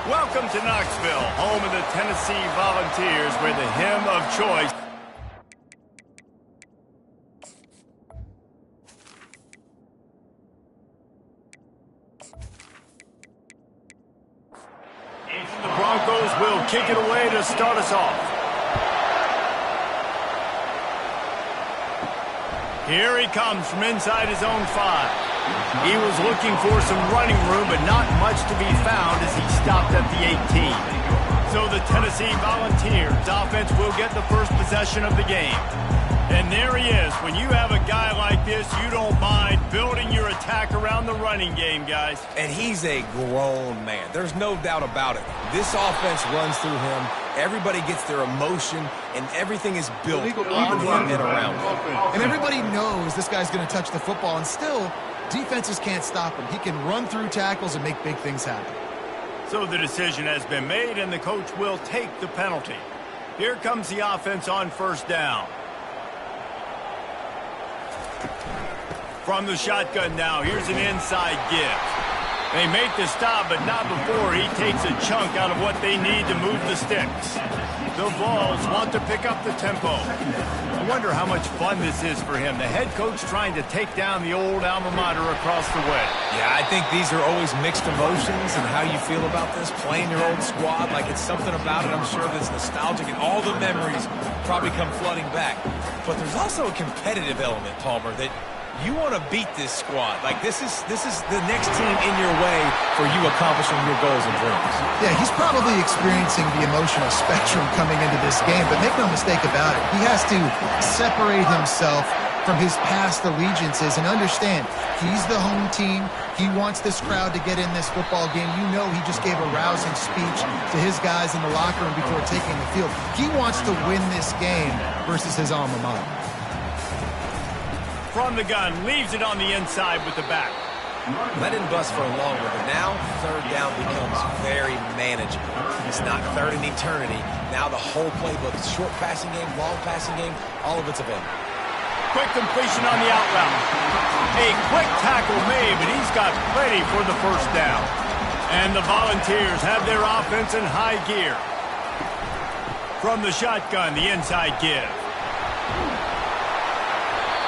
Welcome to Knoxville, home of the Tennessee Volunteers, where the hymn of choice. The Broncos will kick it away to start us off. Here he comes from inside his own 5. He was looking for some running room, but not much to be found as he stopped at the 18. So the Tennessee Volunteers offense will get the first possession of the game. And there he is. When you have a guy like this, you don't mind building your attack around the running game, guys. And he's a grown man. There's no doubt about it. This offense runs through him. Everybody gets their emotion, and everything is built on him and around him. And everybody knows this guy's going to touch the football, and still, defenses can't stop him. He can run through tackles and make big things happen. So the decision has been made, and the coach will take the penalty. Here comes the offense on first down. From the shotgun now, here's an inside give. They make the stop, but not before he takes a chunk out of what they need to move the sticks. The Vols want to pick up the tempo. I wonder how much fun this is for him. The head coach trying to take down the old alma mater across the way. Yeah, I think these are always mixed emotions and how you feel about this, playing your old squad. Like, it's something about it, I'm sure, that's nostalgic, and all the memories probably come flooding back. But there's also a competitive element, Palmer, that you want to beat this squad. Like, this is the next team in your way for you accomplishing your goals and dreams. Yeah, he's probably experiencing the emotional spectrum coming into this game, but make no mistake about it, he has to separate himself from his past allegiances and understand he's the home team. He wants this crowd to get in this football game. You know, he just gave a rousing speech to his guys in the locker room before taking the field. He wants to win this game versus his alma mater. From the gun, leaves it on the inside with the back. Let him bust for a long one, but now third down becomes very manageable. It's not third in eternity. Now the whole playbook, short passing game, long passing game, all of it's available. Quick completion on the out route. A quick tackle made, but he's got plenty for the first down. And the Volunteers have their offense in high gear. From the shotgun, the inside give.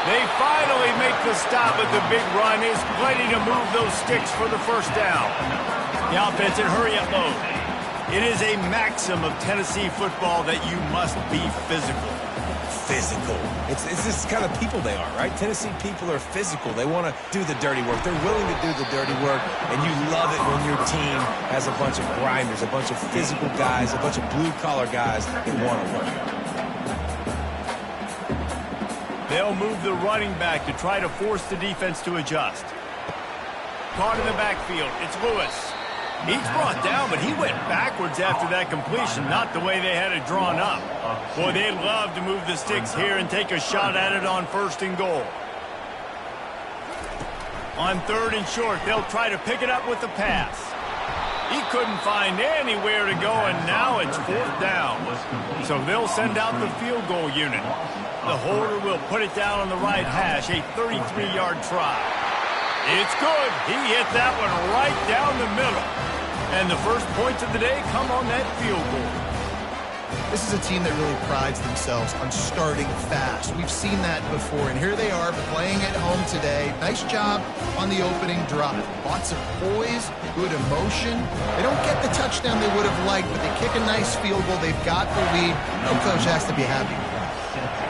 They finally make the stop, but the big run is plenty to move those sticks for the first down. The offense in hurry-up mode. It is a maxim of Tennessee football that you must be physical. Physical. It's this kind of people they are, right? Tennessee people are physical. They want to do the dirty work. They're willing to do the dirty work, and you love it when your team has a bunch of grinders, a bunch of physical guys, a bunch of blue-collar guys that want to work. They'll move the running back to try to force the defense to adjust. Caught in the backfield, it's Lewis. He's brought down, but he went backwards after that completion, not the way they had it drawn up. Boy, they'd love to move the sticks here and take a shot at it on first and goal. On third and short, they'll try to pick it up with the pass. He couldn't find anywhere to go, and now it's fourth down. So they'll send out the field goal unit. The holder will put it down on the right hash, a 33-yard try. It's good. He hit that one right down the middle. And the first points of the day come on that field goal. This is a team that really prides themselves on starting fast. We've seen that before, and here they are playing at home today. Nice job on the opening drive. Lots of poise, good emotion. They don't get the touchdown they would have liked, but they kick a nice field goal. They've got the lead. The coach has to be happy with that.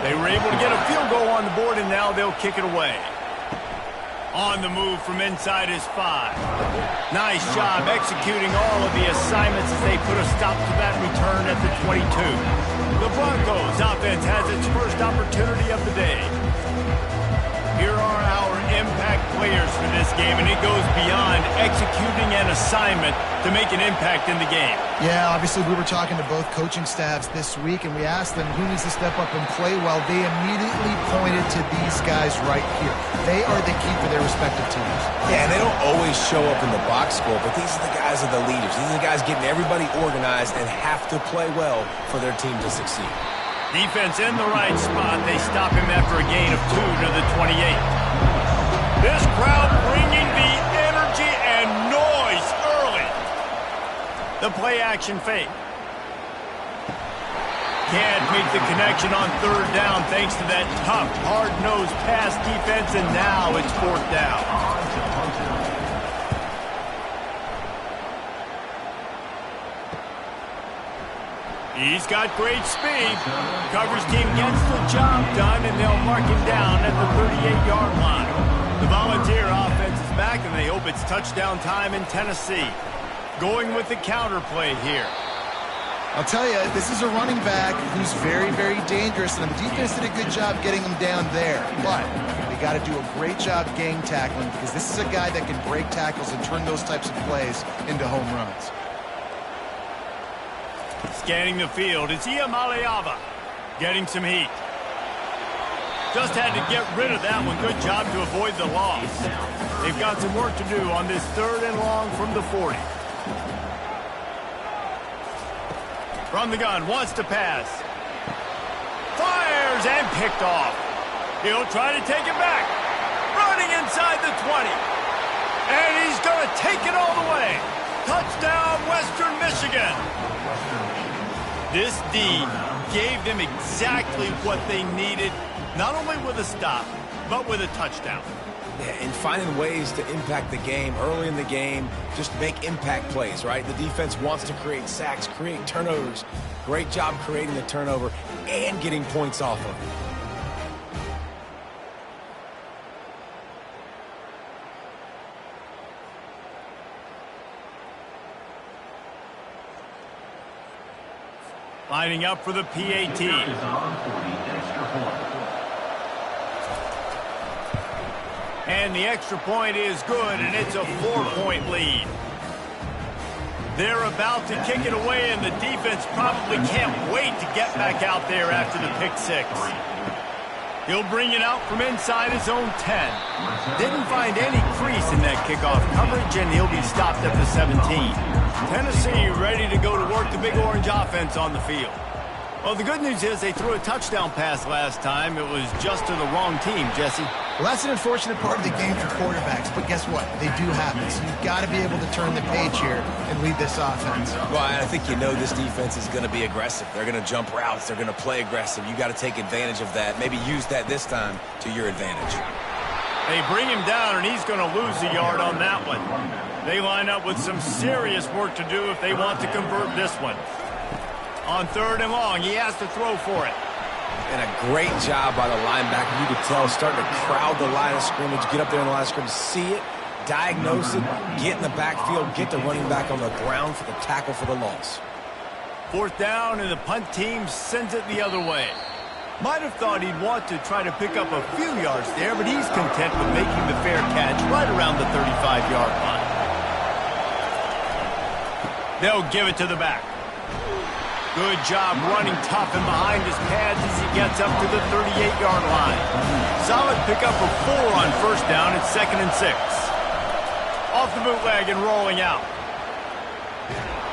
They were able to get a field goal on the board, and now they'll kick it away. On the move from inside his 5. Nice job executing all of the assignments as they put a stop to that return at the 22. The Broncos offense has its first opportunity of the day. Here are our impact players for this game, and it goes beyond executing an assignment to make an impact in the game. Yeah, obviously we were talking to both coaching staffs this week, and we asked them who needs to step up and play well. They immediately pointed to these guys right here. They are the key for their respective teams. Yeah, and they don't always show up in the box score, but these are the guys that are the leaders. These are the guys getting everybody organized and have to play well for their team to succeed. Defense in the right spot. They stop him after a gain of 2 to the 28. This crowd bringing the energy and noise early. The play action fake. Can't make the connection on third down thanks to that tough, hard-nosed pass defense, and now it's fourth down. He's got great speed. Coverage team gets the job done, and they'll mark him down at the 38-yard line. The Volunteer offense is back, and they hope it's touchdown time in Tennessee. Going with the counter play here. I'll tell you, this is a running back who's very, very dangerous, and the defense did a good job getting him down there. But they got to do a great job game tackling because this is a guy that can break tackles and turn those types of plays into home runs. Scanning the field, it's Ia Maleava getting some heat. Just had to get rid of that one. Good job to avoid the loss. They've got some work to do on this 3rd and long from the 40. From the gun, wants to pass. Fires and picked off. He'll try to take it back. Running inside the 20. And he's going to take it all the way. Touchdown, Western Michigan. This D gave them exactly what they needed, not only with a stop, but with a touchdown. Yeah, and finding ways to impact the game early in the game, just make impact plays, right? The defense wants to create sacks, create turnovers. Great job creating the turnover and getting points off of it. Lining up for the PAT. And the extra point is good, and it's a 4-point lead. They're about to kick it away, and the defense probably can't wait to get back out there after the pick six. He'll bring it out from inside his own 10. Didn't find any crease in that kickoff coverage, and he'll be stopped at the 17. Tennessee ready to go to work the Big Orange offense on the field. Well, the good news is they threw a touchdown pass last time. It was just to the wrong team, Jesse. Well, that's an unfortunate part of the game for quarterbacks, but guess what? They do happen, so you've got to be able to turn the page here and lead this offense. Well, I think you know this defense is going to be aggressive. They're going to jump routes. They're going to play aggressive. You got to take advantage of that. Maybe use that this time to your advantage. They bring him down, and he's going to lose a yard on that one. They line up with some serious work to do if they want to convert this one. On 3rd and long, he has to throw for it. And a great job by the linebacker. You could tell starting to crowd the line of scrimmage, get up there in the line of scrimmage, see it, diagnose it, get in the backfield, get the running back on the ground for the tackle for the loss. 4th down, and the punt team sends it the other way. Might have thought he'd want to try to pick up a few yards there, but he's content with making the fair catch right around the 35-yard line. They'll give it to the back. Good job running tough and behind his pads as he gets up to the 38-yard line. Solid pickup of 4 on 1st down. It's 2nd and 6. Off the bootleg and rolling out.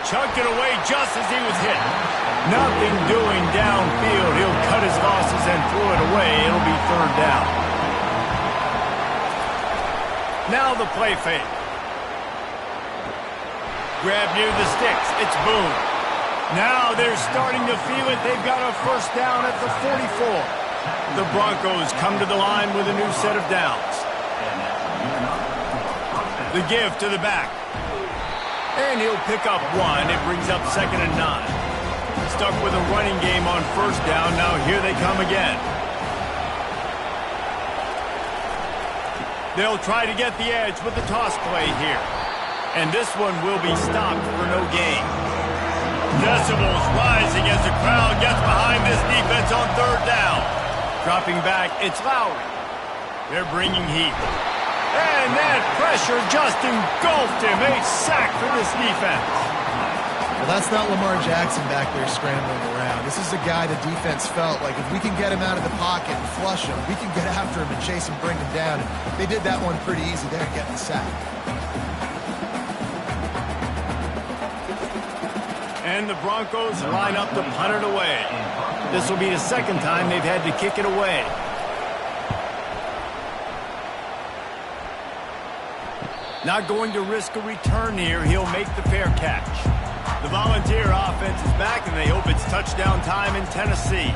Chucked it away just as he was hit. Nothing doing downfield. He'll cut his losses and throw it away. It'll be 3rd down. Now the play fake. Grab near the sticks. It's Boone. Now they're starting to feel it. They've got a 1st down at the 44. The Broncos come to the line with a new set of downs. The give to the back. And he'll pick up 1. It brings up 2nd and 9. Stuck with a running game on 1st down. Now here they come again. They'll try to get the edge with the toss play here. And this one will be stopped for no gain. Decibels rising as the crowd gets behind this defense on 3rd down. Dropping back, it's Lowry. They're bringing heat. And that pressure just engulfed him. A sack for this defense. Well, that's not Lamar Jackson back there scrambling around. This is a guy the defense felt like if we can get him out of the pocket and flush him, we can get after him and chase him, bring him down. And they did that one pretty easy there, getting the sack. And the Broncos line up to punt it away. This will be the 2nd time they've had to kick it away. Not going to risk a return here. He'll make the fair catch. The Volunteer offense is back, and they hope it's touchdown time in Tennessee.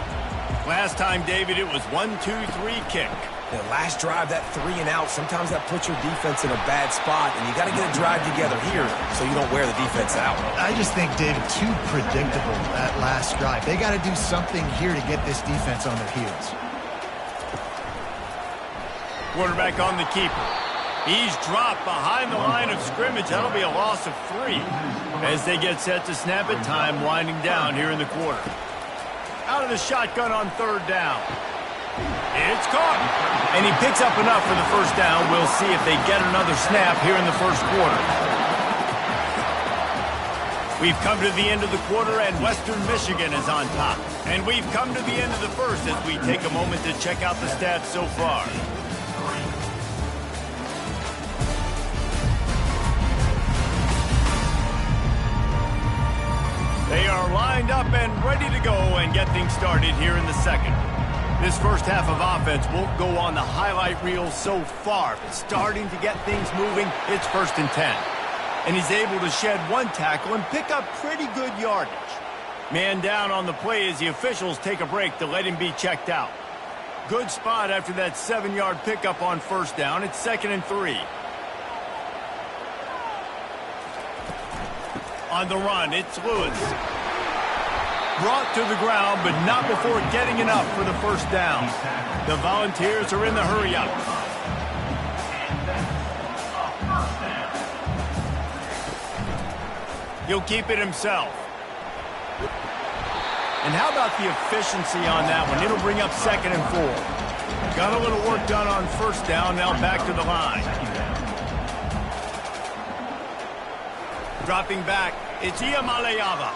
Last time, David, it was 1-2-3 kick. The last drive, that 3 and out, sometimes that puts your defense in a bad spot, and you got to get a drive together here so you don't wear the defense out. I just think, David, too predictable that last drive. They got to do something here to get this defense on their heels. Quarterback on the keeper. He's dropped behind the line of scrimmage. That'll be a loss of 3. As they get set to snap it, time winding down here in the quarter. Out of the shotgun on 3rd down. It's caught. And he picks up enough for the first down. We'll see if they get another snap here in the first quarter. We've come to the end of the quarter, and Western Michigan is on top. And we've come to the end of the first as we take a moment to check out the stats so far. They are lined up and ready to go and get things started here in the second. This first half of offense won't go on the highlight reel so far, but starting to get things moving, it's 1st and 10. And he's able to shed 1 tackle and pick up pretty good yardage. Man down on the play as the officials take a break to let him be checked out. Good spot after that 7-yard pickup on 1st down. It's 2nd and 3. On the run, it's Lewis. Brought to the ground, but not before getting enough for the first down. The Volunteers are in the hurry-up. He'll keep it himself. And how about the efficiency on that one? It'll bring up 2nd and 4. Got a little work done on 1st down, now back to the line. Dropping back, it's Iamaleava.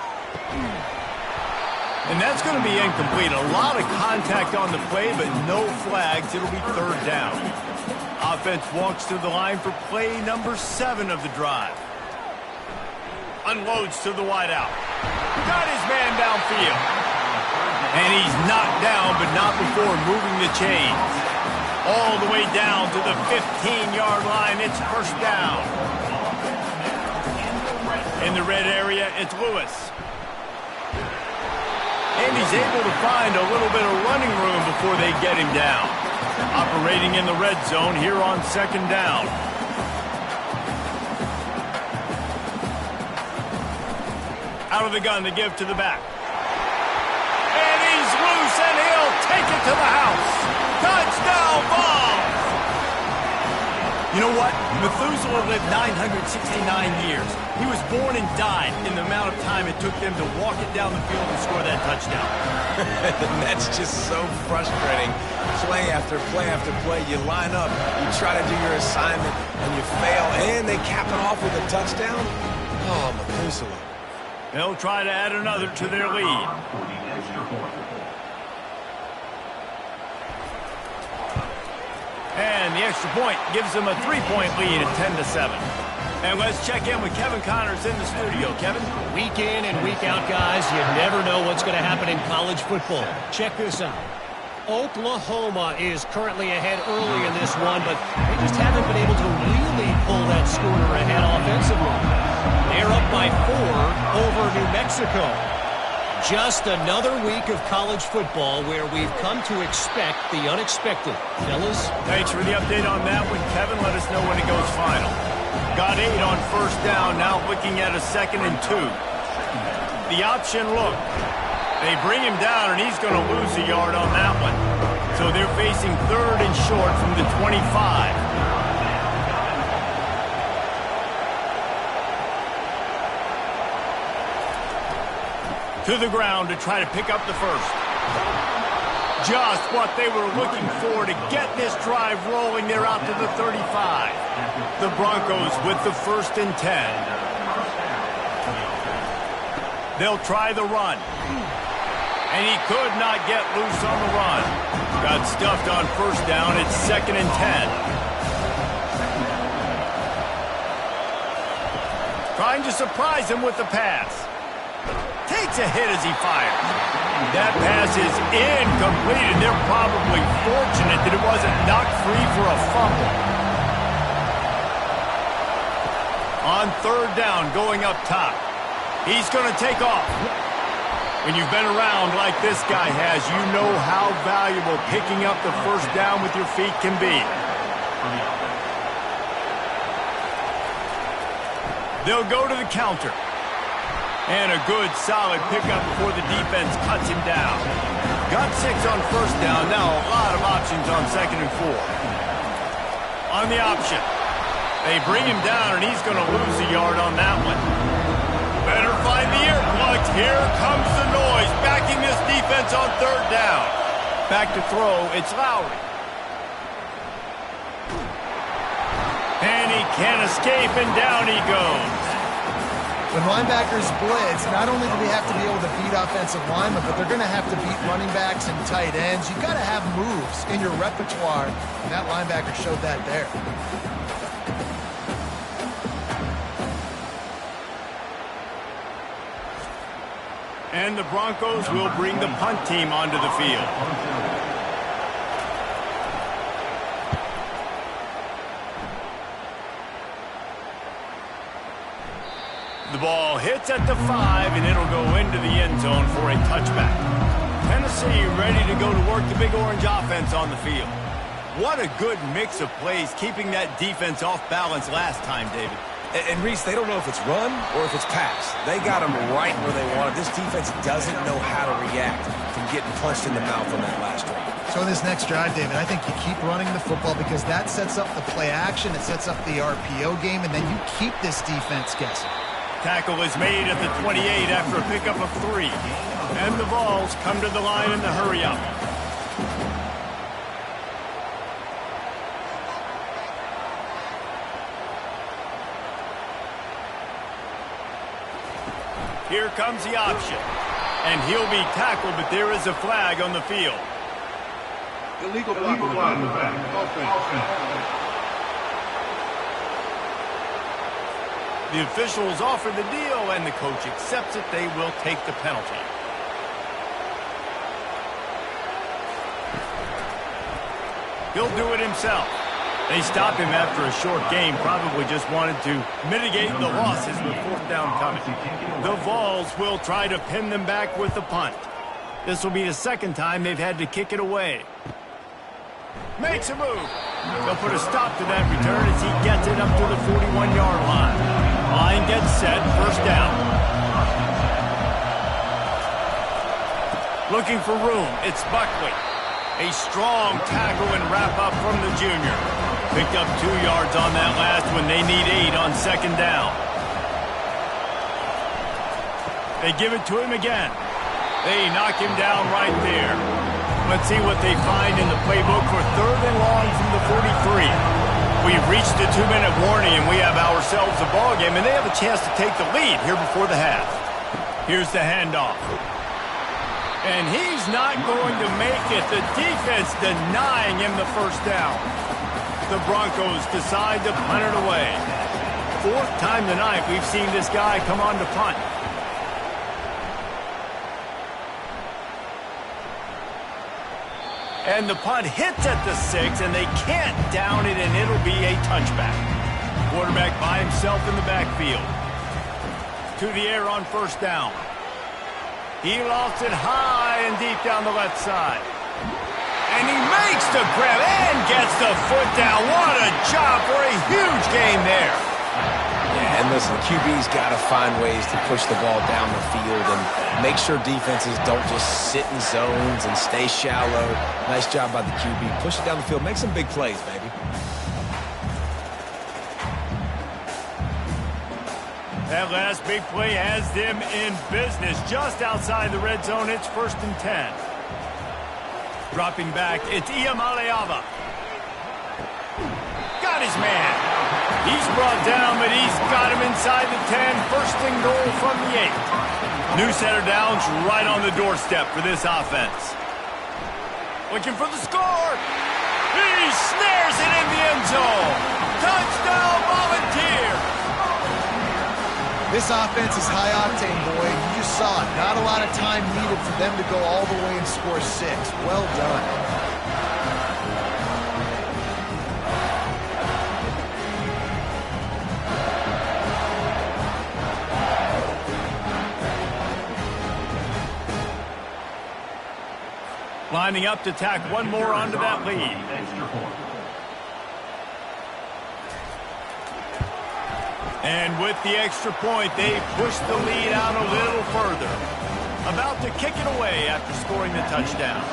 And that's going to be incomplete. A lot of contact on the play, but no flags. It'll be 3rd down. Offense walks to the line for play number 7 of the drive. Unloads to the wideout. Got his man downfield. And he's knocked down, but not before moving the chains. All the way down to the 15-yard line. It's 1st down. In the red area, it's Lewis. And he's able to find a little bit of running room before they get him down. Operating in the red zone here on 2nd down. Out of the gun to give to the back. And he's loose, and he'll take it to the house. Touchdown ball! You know what? Methuselah lived 969 years. He was born and died in the amount of time it took them to walk it down the field and score that touchdown. That's just so frustrating. Play after play after play. You line up, you try to do your assignment, and you fail, and they cap it off with a touchdown? Oh, Methuselah. They'll try to add another to their lead. And the extra point gives them a 3-point lead at 10-7. And let's check in with Kevin Connors in the studio. Kevin? Week in and week out, guys, you never know what's going to happen in college football. Check this out. Oklahoma is currently ahead early in this one, but they just haven't been able to really pull that schooner ahead offensively. They're up by 4 over New Mexico. Just another week of college football where we've come to expect the unexpected. Fellas? Thanks for the update on that one, Kevin. Let us know when it goes final. Got 8 on 1st down, now looking at a 2nd and 2. The option look. They bring him down, and he's going to lose a yard on that one. So they're facing 3rd and short from the 25. To the ground to try to pick up the first. Just what they were looking for to get this drive rolling. They're out to the 35. The Broncos with the 1st and 10. They'll try the run. And he could not get loose on the run. Got stuffed on 1st down. It's 2nd and 10. Trying to surprise him with the pass. Takes a hit as he fires. That pass is incomplete, and they're probably fortunate that it wasn't knocked free for a fumble. On 3rd down, going up top. He's going to take off. When you've been around like this guy has, you know how valuable picking up the first down with your feet can be. They'll go to the counter. And a good, solid pickup before the defense cuts him down. Got 6 on first down. Now a lot of options on 2nd and 4. On the option. They bring him down, and he's going to lose a yard on that one. Better find the earplugs. Here comes the noise. Backing this defense on 3rd down. Back to throw. It's Lowry. And he can't escape, and down he goes. When linebackers blitz, not only do they have to be able to beat offensive linemen, but they're going to have to beat running backs and tight ends. You've got to have moves in your repertoire, and that linebacker showed that there. And the Broncos will bring the punt team onto the field. The ball hits at the 5, and it'll go into the end zone for a touchback. Tennessee ready to go to work the Big Orange offense on the field. What a good mix of plays, keeping that defense off balance last time, David. And Reese, they don't know if it's run or if it's pass. They got them right where they want it. This defense doesn't know how to react from getting punched in the mouth on that last drive. So in this next drive, David, I think you keep running the football because that sets up the play action, it sets up the RPO game, and then you keep this defense guessing. Tackle is made at the 28 after a pickup of 3. And the Vols come to the line in the hurry-up. Here comes the option. And he'll be tackled, but there is a flag on the field. Illegal flag on the back. Offense. The officials offer the deal, and the coach accepts it. They will take the penalty. He'll do it himself. They stop him after a short game, probably just wanted to mitigate the losses with 4th down coming. The Vols will try to pin them back with the punt. This will be the 2nd time they've had to kick it away. Makes a move. They'll put a stop to that return as he gets it up to the 41-yard line. Line gets set, 1st down. Looking for room, it's Buckley. A strong tackle and wrap-up from the junior. Picked up 2 yards on that last one. They need 8 on 2nd down. They give it to him again. They knock him down right there. Let's see what they find in the playbook for 3rd and long from the 43. We've reached the 2-minute warning, and we have ourselves a ball game, and they have a chance to take the lead here before the half. Here's the handoff. And he's not going to make it. The defense denying him the 1st down. The Broncos decide to punt it away. 4th time tonight we've seen this guy come on to punt. And the punt hits at the 6, and they can't down it, and it'll be a touchback. Quarterback by himself in the backfield. To the air on 1st down. He lost it high and deep down the left side. And he makes the grab and gets the foot down. What a job for a huge gain there. Yeah, and listen, QB's got to find ways to push the ball down the field and make sure defenses don't just sit in zones and stay shallow. Nice job by the QB. Push it down the field. Make some big plays, baby. That last big play has them in business. Just outside the red zone, it's 1st and 10. Dropping back, it's Iamaleava. Got his man. He's brought down, but he's got him inside the 10. 1st and goal from the 8. New set of downs right on the doorstep for this offense. Looking for the score. He snares it in the end zone. Touchdown, Volunteer. This offense is high-octane, boy. You just saw it. Not a lot of time needed for them to go all the way and score 6. Well done. Lining up to tack one more onto that lead. And with the extra point, they push the lead out a little further. About to kick it away after scoring the touchdown.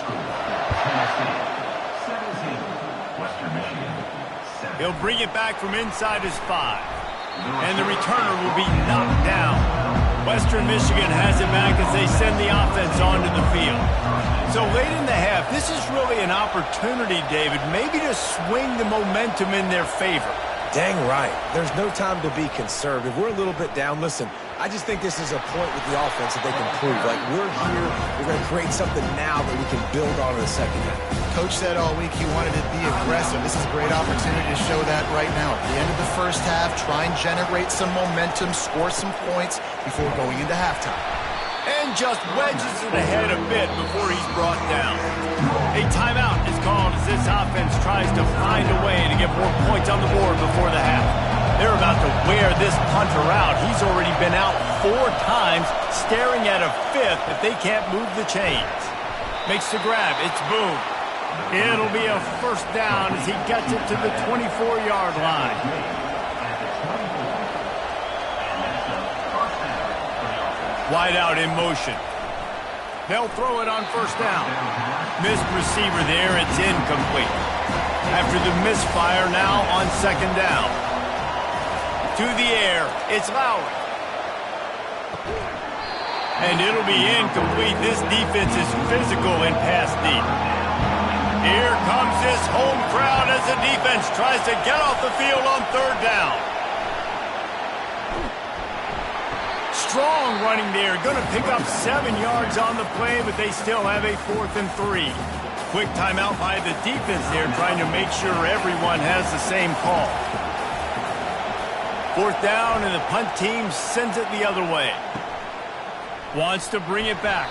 He'll bring it back from inside his 5. And the returner will be knocked down. Western Michigan has it back as they send the offense onto the field. So late in the half, this is really an opportunity, David, maybe to swing the momentum in their favor. Dang right. There's no time to be conservative. We're a little bit down. Listen, I just think this is a point with the offense that they can prove. Like, we're here, we're going to create something now that we can build on in the second half. Coach said all week he wanted to be aggressive. This is a great opportunity to show that right now. At the end of the first half, try and generate some momentum, score some points before going into halftime. And just wedges it ahead a bit before he's brought down. A timeout is called as this offense tries to find a way to get more points on the board before the half. They're about to wear this punter out. He's already been out 4 times, staring at a 5th if they can't move the chains. Makes the grab. It's Boone. It'll be a first down as he gets it to the 24-yard line. Wide out in motion. They'll throw it on first down. Missed receiver there. It's incomplete. After the misfire now on second down. To the air. It's Lowry. And it'll be incomplete. This defense is physical in pass deep. Here comes this home crowd as the defense tries to get off the field on third down. Strong running there. Going to pick up 7 yards on the play, but they still have a 4th and 3. Quick timeout by the defense there, trying to make sure everyone has the same call. 4th down, and the punt team sends it the other way. Wants to bring it back.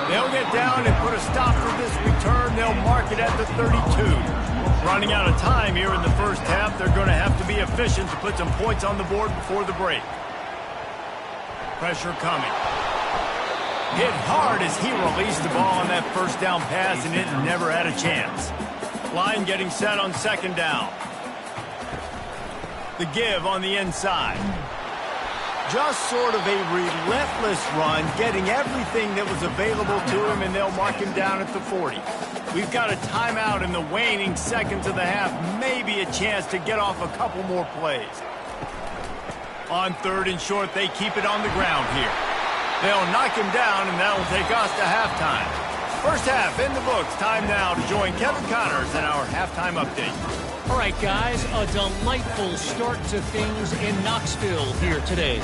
They'll get down and put a stop for this return. They'll mark it at the 32. Running out of time here in the first half. They're going to have to be efficient to put some points on the board before the break. Pressure coming. Hit hard as he released the ball on that first down pass, and it never had a chance. Line getting set on second down. The give on the inside. Just sort of a relentless run, getting everything that was available to him, and they'll mark him down at the 40. We've got a timeout in the waning seconds of the half. Maybe a chance to get off a couple more plays. On third and short, they keep it on the ground here. They'll knock him down, and that'll take us to halftime. First half in the books. Time now to join Kevin Connors in our halftime update. All right, guys, a delightful start to things in Knoxville here today.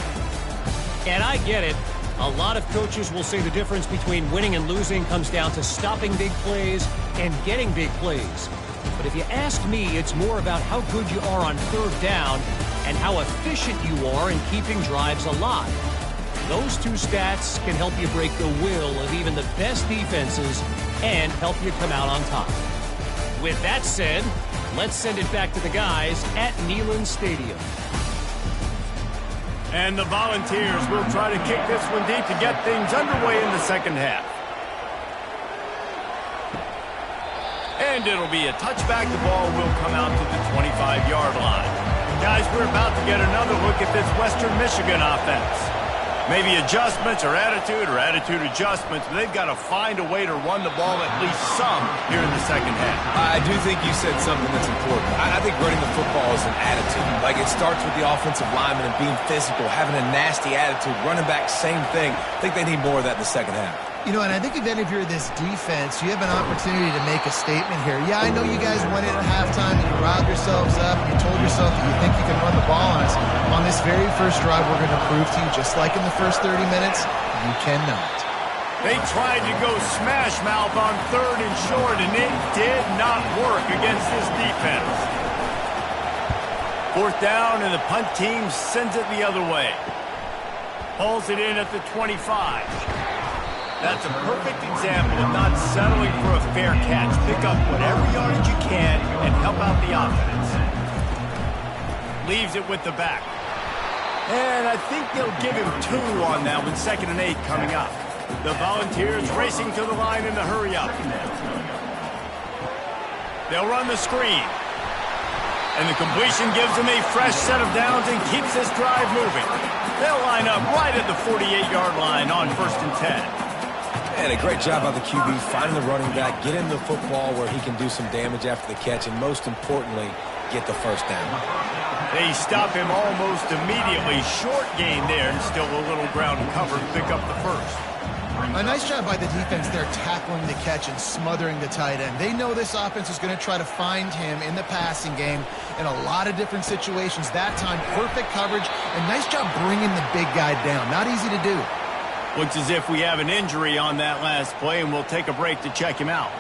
And I get it. A lot of coaches will say the difference between winning and losing comes down to stopping big plays and getting big plays. But if you ask me, it's more about how good you are on third down and how efficient you are in keeping drives alive. Those two stats can help you break the will of even the best defenses and help you come out on top. With that said, let's send it back to the guys at Neyland Stadium. And the Volunteers will try to kick this one deep to get things underway in the second half. And it'll be a touchback. The ball will come out to the 25-yard line. Guys, we're about to get another look at this Western Michigan offense. Maybe adjustments or attitude adjustments, but they've got to find a way to run the ball at least some here in the second half. I do think you said something that's important. I think running the football is an attitude. Like, it starts with the offensive lineman and being physical, having a nasty attitude. Running back, same thing. I think they need more of that in the second half. You know, and I think if any of you are this defense, you have an opportunity to make a statement here. Yeah, I know you guys went in at halftime and you riled yourselves up and you told yourself that you think you can run the ball on us. On this very first drive, we're going to prove to you, just like in the first 30 minutes, you cannot. They tried to go smash mouth on third and short, and it did not work against this defense. Fourth down, and the punt team sends it the other way. Pulls it in at the 25. That's a perfect example of not settling for a fair catch. Pick up whatever yardage you can and help out the offense. Leaves it with the back. And I think they'll give him 2 on that with 2nd and 8 coming up. The Volunteers racing to the line in the hurry up. They'll run the screen. And the completion gives them a fresh set of downs and keeps this drive moving. They'll line up right at the 48-yard line on 1st and 10. And a great job by the QB finding the running back, get him the football where he can do some damage after the catch, and most importantly, get the first down. They stop him almost immediately. Short gain there, and still a little ground covered to pick up the first. A nice job by the defense there tackling the catch and smothering the tight end. They know this offense is going to try to find him in the passing game in a lot of different situations. That time, perfect coverage, and nice job bringing the big guy down. Not easy to do. Looks as if we have an injury on that last play, and we'll take a break to check him out.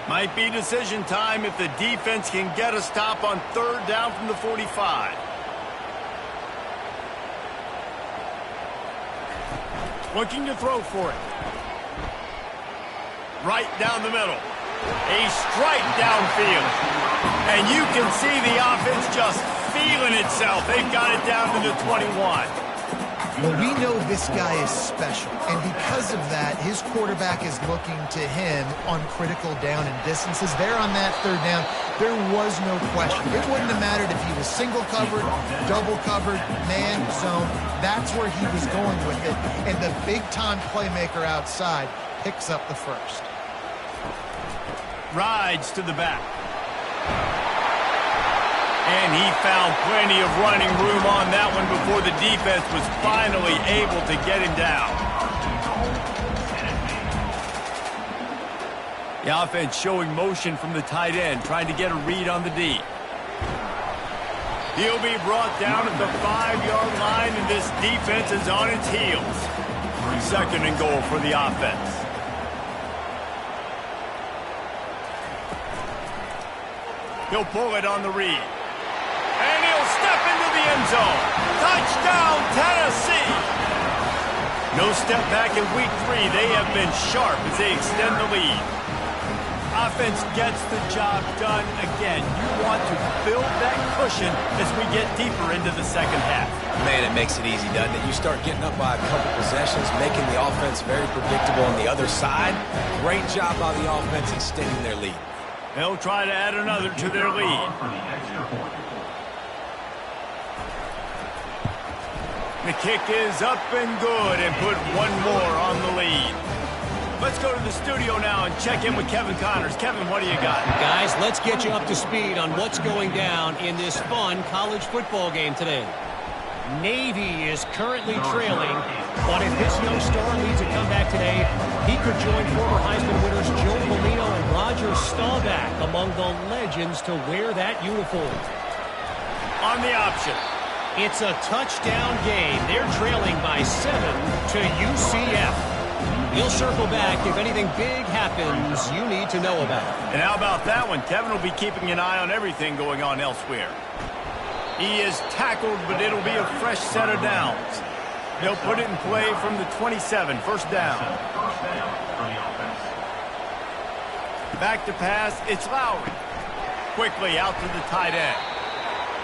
Might be decision time if the defense can get a stop on 3rd down from the 45. Looking to throw for it. Right down the middle. A strike downfield. And you can see the offense just feeling itself. They've got it down to the 21. Well, we know this guy is special, and because of that, his quarterback is looking to him on critical down and distances. There on that 3rd down, there was no question. It wouldn't have mattered if he was single covered, double covered, man, zone. That's where he was going with it, and the big-time playmaker outside picks up the first. Rides to the back. And he found plenty of running room on that one before the defense was finally able to get him down. The offense showing motion from the tight end, trying to get a read on the D. He'll be brought down at the 5-yard line, and this defense is on its heels. 2nd and goal for the offense. He'll pull it on the read. And he'll step into the end zone. Touchdown, Tennessee! No step back in week 3. They have been sharp as they extend the lead. Offense gets the job done again. You want to build that cushion as we get deeper into the 2nd half. Man, it makes it easy, doesn't it? You start getting up by a couple possessions, making the offense very predictable on the other side. Great job by the offense extending their lead. They'll try to add another to their lead. The kick is up and good and put one more on the lead. Let's go to the studio now and check in with Kevin Connors. Kevin, what do you got? Guys, let's get you up to speed on what's going down in this fun college football game today. Navy is currently trailing, but if this young star leads a comeback today, he could join former Heisman winners Joe Molino and Roger Staubach among the legends to wear that uniform. On the option. It's a touchdown game. They're trailing by 7 to UCF. He'll circle back if anything big happens you need to know about. And how about that one? Kevin will be keeping an eye on everything going on elsewhere. He is tackled, but it'll be a fresh set of downs. They'll put it in play from the 27, 1st down. Back to pass, it's Lowry. Quickly out to the tight end.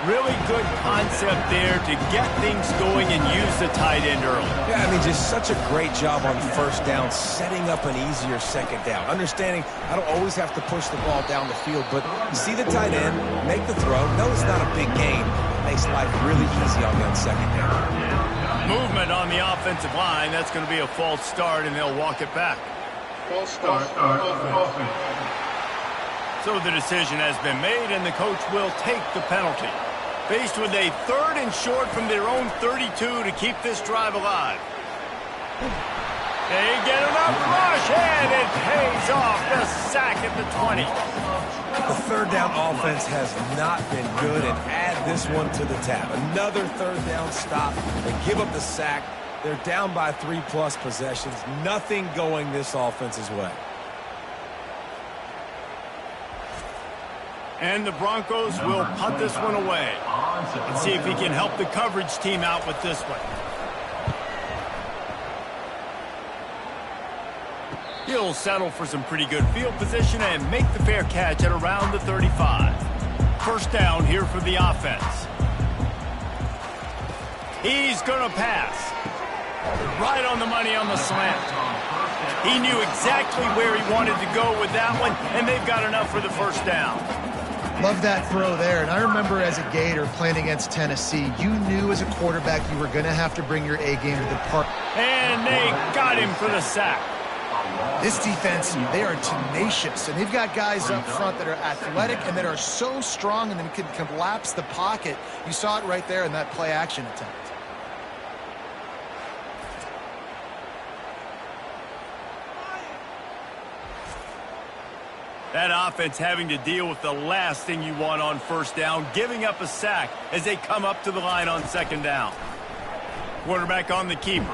Really good concept there to get things going and use the tight end early. Yeah, I mean, just such a great job on 1st down, setting up an easier 2nd down. Understanding I don't always have to push the ball down the field, but you see the tight end, make the throw. No, it's not a big gain. It makes life really easy on that 2nd down. Movement on the offensive line. That's going to be a false start, and they'll walk it back. False start. Offense. So the decision has been made, and the coach will take the penalty. Faced with a 3rd and short from their own 32 to keep this drive alive. They get enough rush, and it pays off. The sack at the 20. The 3rd down offense has not been good, and add this one to the tab. Another 3rd down stop. They give up the sack. They're down by 3+ possessions. Nothing going this offense's way. And the Broncos will punt this one away. Let's see if he can help the coverage team out with this one. He'll settle for some pretty good field position and make the fair catch at around the 35. 1st down here for the offense. He's going to pass. Right on the money on the slant. He knew exactly where he wanted to go with that one, and they've got enough for the first down. Love that throw there. And I remember as a Gator playing against Tennessee, you knew as a quarterback you were going to have to bring your A game to the park. And they got him for the sack. This defense, they are tenacious, and they've got guys up front that are athletic and that are so strong and then can collapse the pocket. You saw it right there in that play-action attempt. That offense having to deal with the last thing you want on first down, giving up a sack as they come up to the line on second down. Quarterback on the keeper.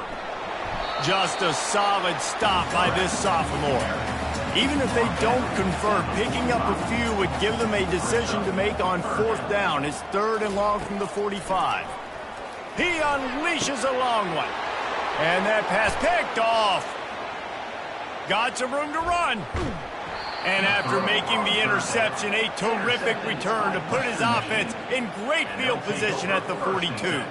Just a solid stop by this sophomore. Even if they don't convert, picking up a few would give them a decision to make on fourth down. It's 3rd and long from the 45. He unleashes a long one. And that pass picked off. Got some room to run. And after making the interception, a terrific return to put his offense in great field position at the 42.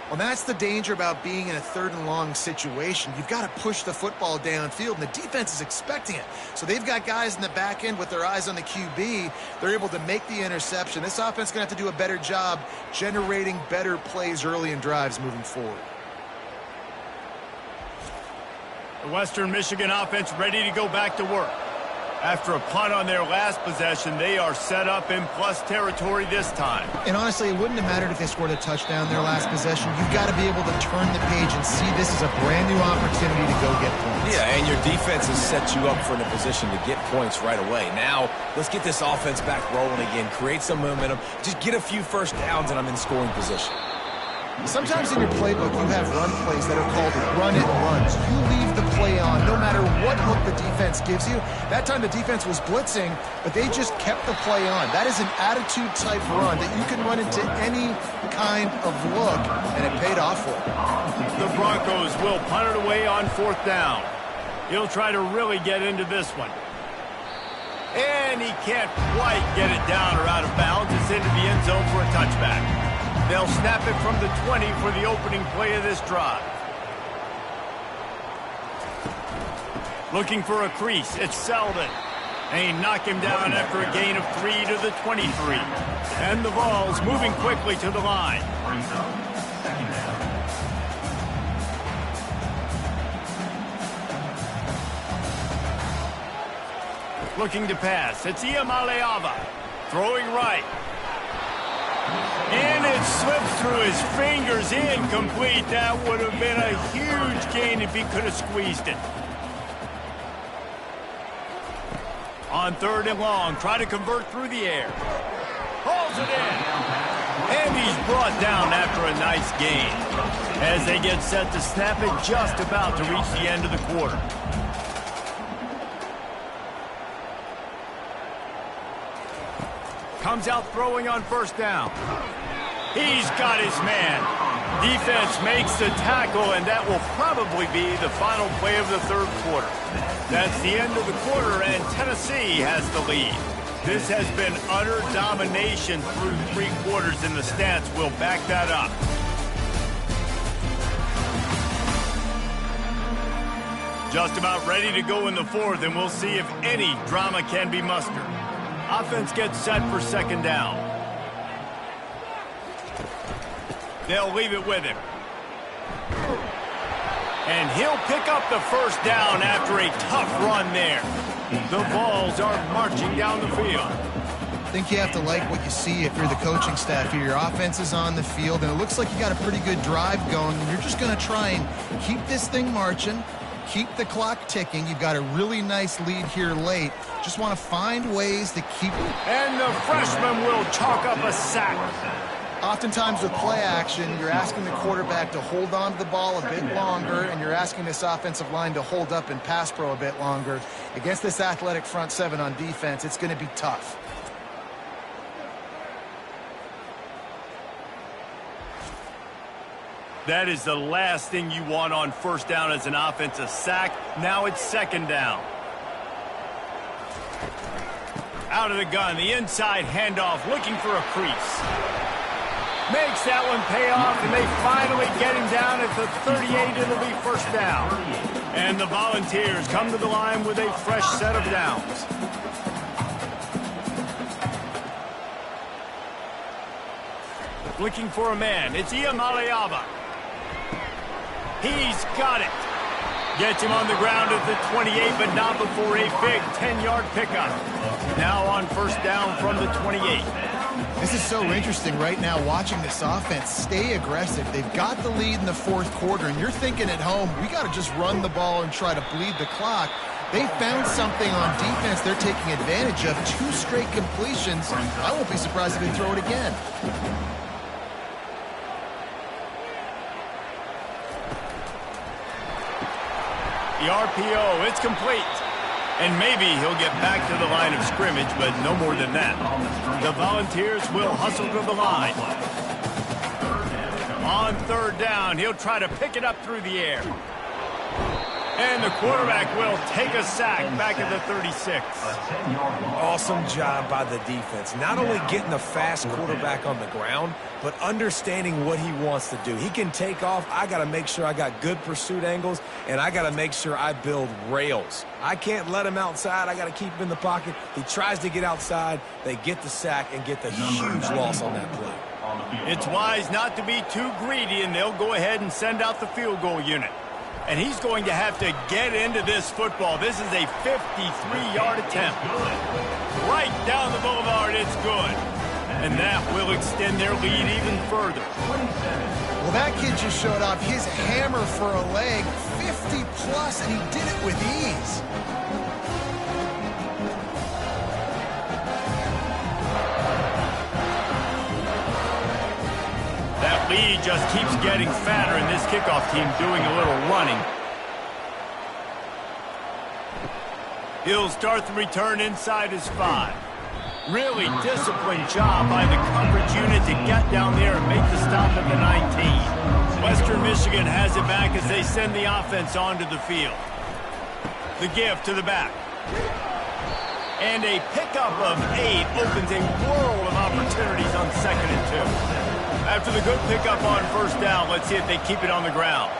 Well, that's the danger about being in a 3rd and long situation. You've got to push the football downfield, and the defense is expecting it. So they've got guys in the back end with their eyes on the QB. They're able to make the interception. This offense is going to have to do a better job generating better plays early in drives moving forward. The Western Michigan offense ready to go back to work. After a punt on their last possession, they are set up in plus territory this time. And honestly, it wouldn't have mattered if they scored a touchdown their last possession. You've got to be able to turn the page and see this is a brand new opportunity to go get points. Yeah, and your defense has set you up for in a position to get points right away. Now, let's get this offense back rolling again, create some momentum, just get a few first downs, and I'm in scoring position. Sometimes in your playbook, you have run plays that are called run-it runs. You leave the play on no matter what look the defense gives you. That time the defense was blitzing, but they just kept the play on. That is an attitude-type run that you can run into any kind of look, and it paid off for them. The Broncos will punt it away on fourth down. He'll try to really get into this one. And he can't quite get it down or out of bounds. It's into the end zone for a touchback. They'll snap it from the 20 for the opening play of this drive. Looking for a crease. It's Selden. And he knocked him down after a gain of 3 to the 23. And the Vols moving quickly to the line. Looking to pass. It's Iamaleava. Throwing right. And it slips through his fingers, incomplete. That would have been a huge gain if he could have squeezed it. On 3rd and long, try to convert through the air. Pulls it in. And he's brought down after a nice gain. As they get set to snap it, just about to reach the end of the quarter. Comes out throwing on first down. He's got his man. Defense makes the tackle, and that will probably be the final play of the 3rd quarter. That's the end of the quarter, and Tennessee has the lead. This has been utter domination through 3 quarters, and the stats will back that up. Just about ready to go in the 4th, and we'll see if any drama can be mustered. Offense gets set for second down. They'll leave it with him. And he'll pick up the first down after a tough run there. The Vols are marching down the field. I think you have to like what you see if you're the coaching staff here. Your offense is on the field, and it looks like you got a pretty good drive going, and you're just going to try and keep this thing marching. Keep the clock ticking. You've got a really nice lead here late. Just want to find ways to keep it. And the freshman will chalk up a sack. Oftentimes with play action, you're asking the quarterback to hold on to the ball a bit longer, and you're asking this offensive line to hold up in pass pro a bit longer. Against this athletic front 7 on defense, it's going to be tough. That is the last thing you want on first down as an offensive sack. Now it's second down. Out of the gun, the inside handoff, looking for a crease. Makes that one pay off, and they finally get him down at the 38. It'll be first down. And the Volunteers come to the line with a fresh set of downs. Looking for a man. It's Iamaleava. He's got it. Gets him on the ground at the 28, but not before a big 10-yard pickup. Now on first down from the 28. This is so interesting right now watching this offense stay aggressive. They've got the lead in the fourth quarter, and you're thinking at home, we got to just run the ball and try to bleed the clock. They found something on defense they're taking advantage of. 2 straight completions. I won't be surprised if they throw it again. The RPO, it's complete. And maybe he'll get back to the line of scrimmage, but no more than that. The Volunteers will hustle to the line. On third down, he'll try to pick it up through the air. And the quarterback will take a sack back at the 36. Awesome job by the defense. Not only getting the fast quarterback on the ground, but understanding what he wants to do. He can take off. I got to make sure I got good pursuit angles, and I got to make sure I build rails. I can't let him outside. I got to keep him in the pocket. He tries to get outside. They get the sack and get the huge loss on that play. It's wise not to be too greedy, and they'll go ahead and send out the field goal unit. And he's going to have to get into this football. This is a 53-yard attempt. Right down the boulevard, it's good. And that will extend their lead even further. Well, that kid just showed off his hammer for a leg, 50-plus, and he did it with ease. That lead just keeps getting fatter, and this kickoff team doing a little running. He'll start the return inside his 5. Really disciplined job by the coverage unit to get down there and make the stop at the 19. Western Michigan has it back as they send the offense onto the field. The give to the back. And a pickup of 8 opens a world of opportunities on 2nd and 2. After the good pickup on first down, let's see if they keep it on the ground.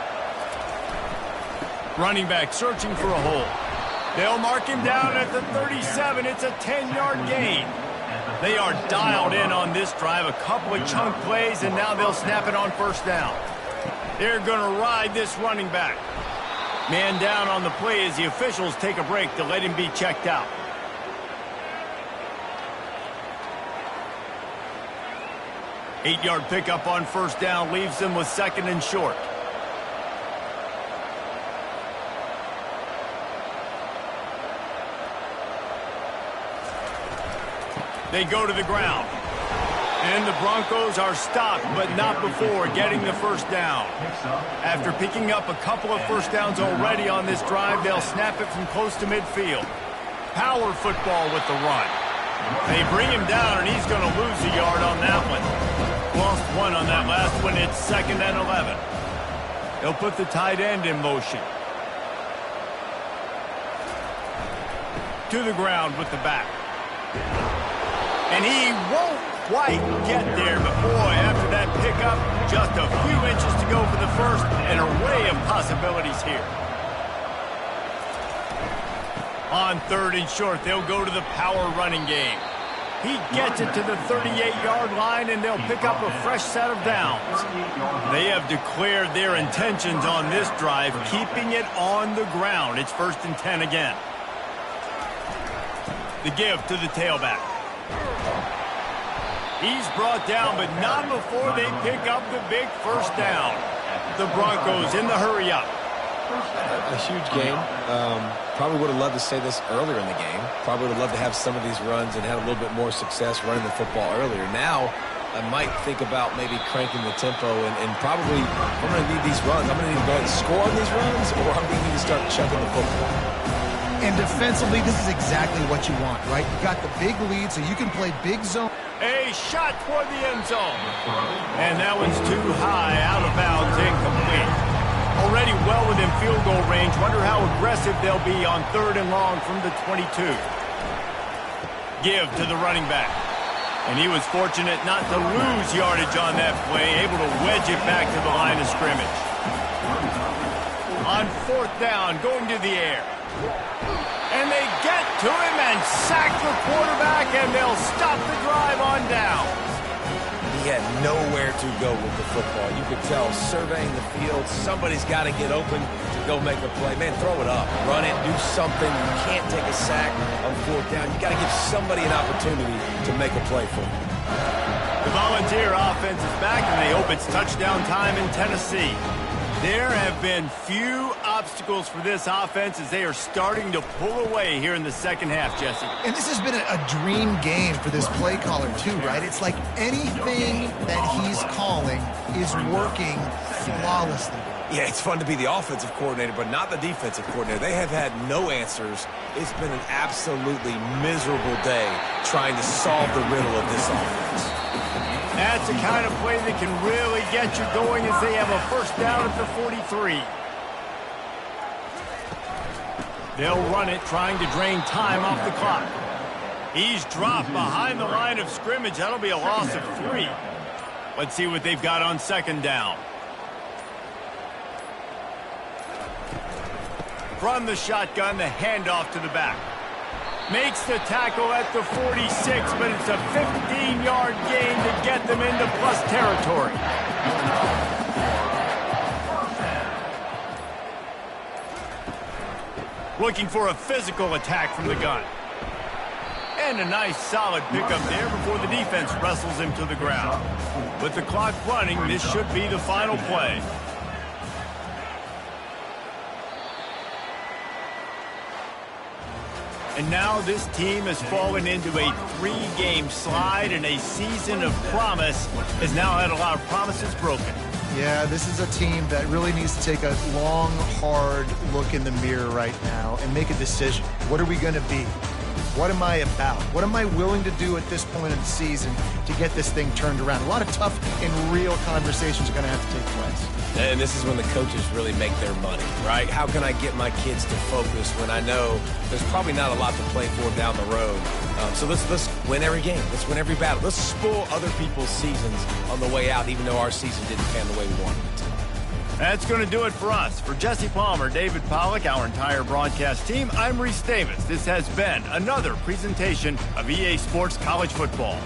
Running back searching for a hole. They'll mark him down at the 37. It's a 10-yard gain. They are dialed in on this drive. A couple of chunk plays, and now they'll snap it on first down. They're going to ride this running back. Man down on the play as the officials take a break to let him be checked out. Eight-yard pickup on first down leaves them with 2nd and short. They go to the ground. And the Broncos are stopped, but not before getting the first down. After picking up a couple of first downs already on this drive, they'll snap it from close to midfield. Power football with the run. They bring him down, and he's going to lose a yard on that one. Lost 1 on that last one. It's 2nd and 11. They'll put the tight end in motion. To the ground with the back. And he won't quite get there, but boy, after that pickup, just a few inches to go for the first, and an array of possibilities here. On 3rd and short, they'll go to the power running game. He gets it to the 38-yard line, and they'll pick up a fresh set of downs. They have declared their intentions on this drive, keeping it on the ground. It's 1st and 10 again. The give to the tailback. He's brought down, but not before they pick up the big first down. The Broncos in the hurry-up. A huge game. Probably would have loved to say this earlier in the game. Probably would have loved to have some of these runs and had a little bit more success running the football earlier. Now, I might think about maybe cranking the tempo and probably, if I'm going to need these runs, I'm going to need to go ahead and score on these runs, or I'm going to need to start chucking the football. And defensively, this is exactly what you want, right? You got the big lead, so you can play big zone. A shot toward the end zone. And that one's too high, out of bounds, incomplete. Already well within field goal range. Wonder how aggressive they'll be on 3rd and long from the 22. Give to the running back. And he was fortunate not to lose yardage on that play, able to wedge it back to the line of scrimmage. On 4th down, going to the air. And they get to him and sack the quarterback, and they'll stop the drive on down. He had nowhere to go with the football. You could tell, surveying the field, somebody's got to get open to go make a play. Man, throw it up. Run it. Do something. You can't take a sack on 4th down. You got to give somebody an opportunity to make a play for you. The Volunteer offense is back, and they hope it's touchdown time in Tennessee. There have been few obstacles for this offense as they are starting to pull away here in the second half, Jesse. And this has been a dream game for this play caller too, right? It's like anything that he's calling is working flawlessly. Yeah, it's fun to be the offensive coordinator, but not the defensive coordinator. They have had no answers. It's been an absolutely miserable day trying to solve the riddle of this offense. That's the kind of play that can really get you going as they have a first down at the 43. They'll run it, trying to drain time off the clock. He's dropped behind the line of scrimmage. That'll be a loss of 3. Let's see what they've got on 2nd down. From the shotgun, the handoff to the back. Makes the tackle at the 46, but it's a 15-yard gain to get them into plus territory. Looking for a physical attack from the gun. And a nice solid pickup there before the defense wrestles him to the ground. With the clock running, this should be the final play. And now this team has fallen into a 3-game slide, and a season of promise has now had a lot of promises broken. Yeah, this is a team that really needs to take a long, hard look in the mirror right now and make a decision. What are we going to be? What am I about? What am I willing to do at this point in the season to get this thing turned around? A lot of tough and real conversations are going to have to take place. And this is when the coaches really make their money, right? How can I get my kids to focus when I know there's probably not a lot to play for down the road? So let's win every game. Let's win every battle. Let's spoil other people's seasons on the way out, even though our season didn't pan the way we wanted it to. That's going to do it for us. For Jesse Palmer, David Pollack, our entire broadcast team, I'm Reese Davis. This has been another presentation of EA Sports College Football.